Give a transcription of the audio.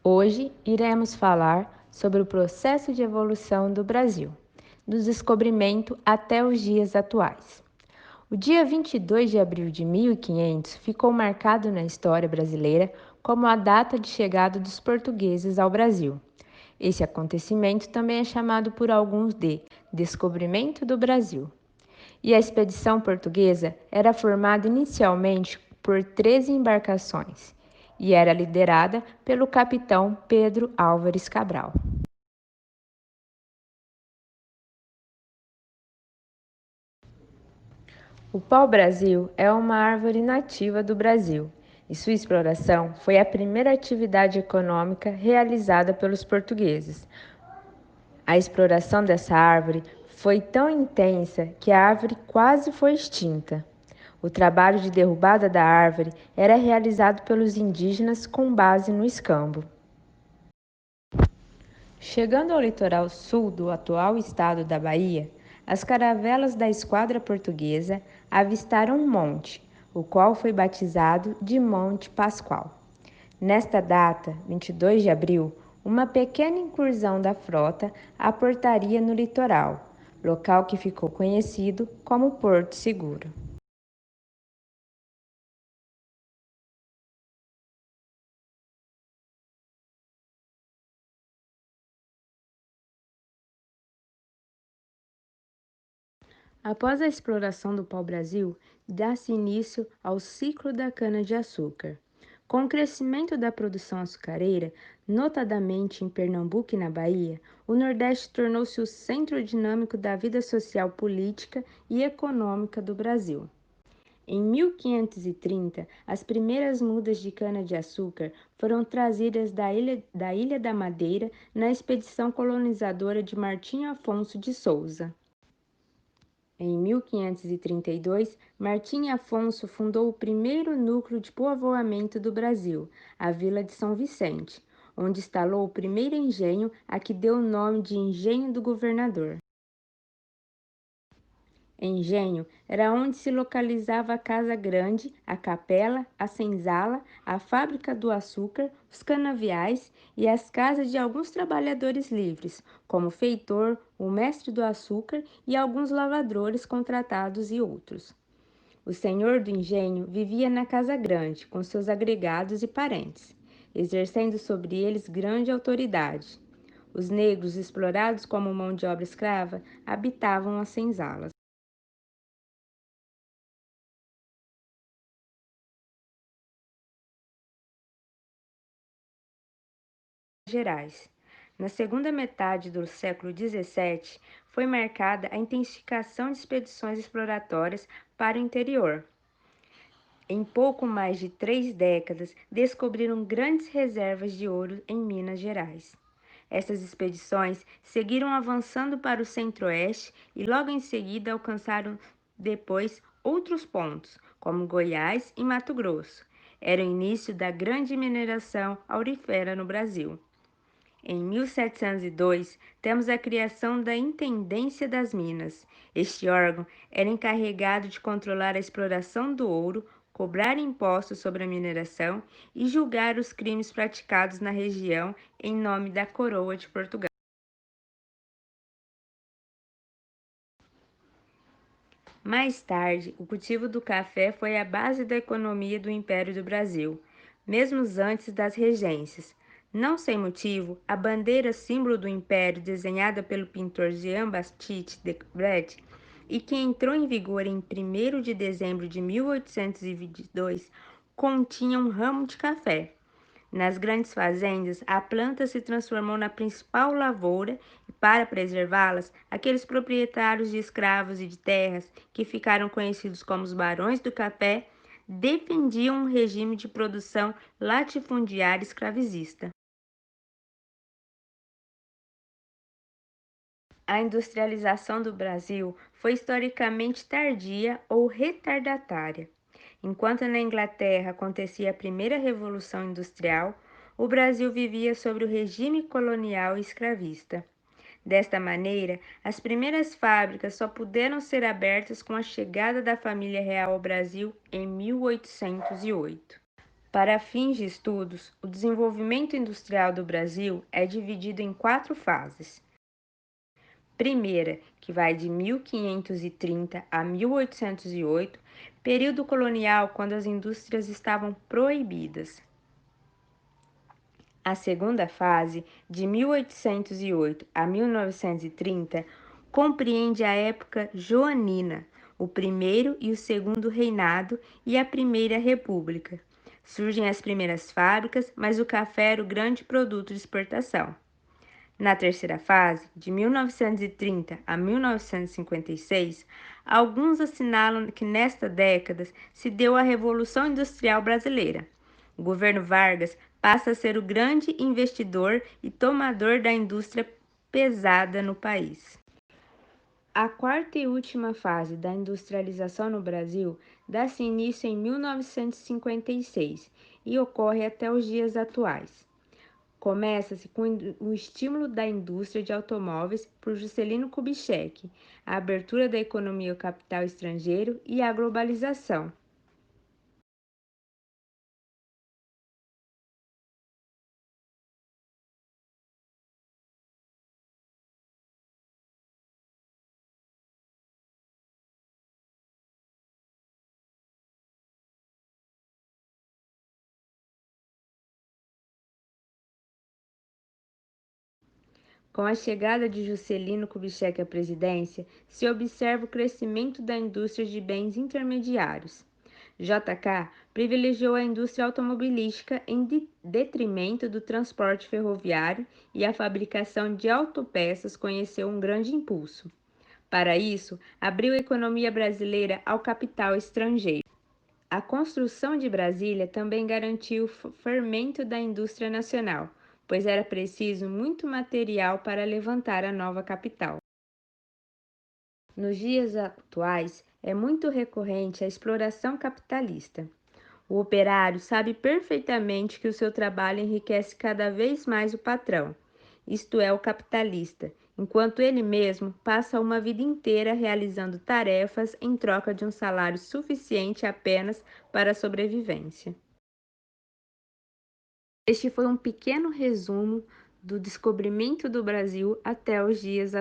Hoje iremos falar sobre o processo de evolução do Brasil, do descobrimento até os dias atuais. O dia 22 de abril de 1500 ficou marcado na história brasileira como a data de chegada dos portugueses ao Brasil. Esse acontecimento também é chamado por alguns de Descobrimento do Brasil. E a expedição portuguesa era formada inicialmente por 13 embarcações e era liderada pelo capitão Pedro Álvares Cabral. O pau-brasil é uma árvore nativa do Brasil e sua exploração foi a primeira atividade econômica realizada pelos portugueses. A exploração dessa árvore foi tão intensa que a árvore quase foi extinta. O trabalho de derrubada da árvore era realizado pelos indígenas com base no escambo. Chegando ao litoral sul do atual estado da Bahia, as caravelas da esquadra portuguesa avistaram um monte, o qual foi batizado de Monte Pascoal. Nesta data, 22 de abril, uma pequena incursão da frota aportaria no litoral, local que ficou conhecido como Porto Seguro. Após a exploração do pau-brasil, dá-se início ao ciclo da cana-de-açúcar. Com o crescimento da produção açucareira, notadamente em Pernambuco e na Bahia, o Nordeste tornou-se o centro dinâmico da vida social, política e econômica do Brasil. Em 1530, as primeiras mudas de cana-de-açúcar foram trazidas da Ilha da Madeira na expedição colonizadora de Martim Afonso de Souza. Em 1532, Martim Afonso fundou o primeiro núcleo de povoamento do Brasil, a Vila de São Vicente, onde instalou o primeiro engenho a que deu o nome de Engenho do Governador. Engenho era onde se localizava a Casa Grande, a Capela, a Senzala, a Fábrica do Açúcar, os canaviais e as casas de alguns trabalhadores livres, como o feitor, o mestre do açúcar e alguns lavradores contratados e outros. O senhor do engenho vivia na Casa Grande, com seus agregados e parentes, exercendo sobre eles grande autoridade. Os negros, explorados como mão de obra escrava, habitavam as senzalas. Gerais. Na segunda metade do século XVII, foi marcada a intensificação de expedições exploratórias para o interior. Em pouco mais de 3 décadas, descobriram grandes reservas de ouro em Minas Gerais. Essas expedições seguiram avançando para o centro-oeste e logo em seguida alcançaram depois outros pontos, como Goiás e Mato Grosso. Era o início da grande mineração aurífera no Brasil. Em 1702, temos a criação da Intendência das Minas. Este órgão era encarregado de controlar a exploração do ouro, cobrar impostos sobre a mineração e julgar os crimes praticados na região em nome da Coroa de Portugal. Mais tarde, o cultivo do café foi a base da economia do Império do Brasil, mesmo antes das regências. Não sem motivo, a bandeira símbolo do Império, desenhada pelo pintor Jean-Baptiste de Brett e que entrou em vigor em 1º de dezembro de 1822, continha um ramo de café. Nas grandes fazendas, a planta se transformou na principal lavoura e, para preservá-las, aqueles proprietários de escravos e de terras, que ficaram conhecidos como os barões do café, defendiam um regime de produção latifundiária escravizista. A industrialização do Brasil foi historicamente tardia ou retardatária. Enquanto na Inglaterra acontecia a primeira revolução industrial, o Brasil vivia sob o regime colonial e escravista. Desta maneira, as primeiras fábricas só puderam ser abertas com a chegada da família real ao Brasil em 1808. Para fins de estudos, o desenvolvimento industrial do Brasil é dividido em quatro fases. Primeira, que vai de 1530 a 1808, período colonial quando as indústrias estavam proibidas. A segunda fase, de 1808 a 1930, compreende a época joanina, o primeiro e o segundo reinado e a primeira república. Surgem as primeiras fábricas, mas o café era o grande produto de exportação. Na terceira fase, de 1930 a 1956, alguns assinalam que nesta década se deu a Revolução Industrial Brasileira. O governo Vargas passa a ser o grande investidor e tomador da indústria pesada no país. A quarta e última fase da industrialização no Brasil dá-se início em 1956 e ocorre até os dias atuais. Começa-se com o estímulo da indústria de automóveis por Juscelino Kubitschek, a abertura da economia ao capital estrangeiro e a globalização. Com a chegada de Juscelino Kubitschek à presidência, se observa o crescimento da indústria de bens intermediários. JK privilegiou a indústria automobilística em detrimento do transporte ferroviário e a fabricação de autopeças conheceu um grande impulso. Para isso, abriu a economia brasileira ao capital estrangeiro. A construção de Brasília também garantiu o fermento da indústria nacional, pois era preciso muito material para levantar a nova capital. Nos dias atuais, é muito recorrente a exploração capitalista. O operário sabe perfeitamente que o seu trabalho enriquece cada vez mais o patrão, isto é, o capitalista, enquanto ele mesmo passa uma vida inteira realizando tarefas em troca de um salário suficiente apenas para a sobrevivência. Este foi um pequeno resumo do descobrimento do Brasil até os dias atuais.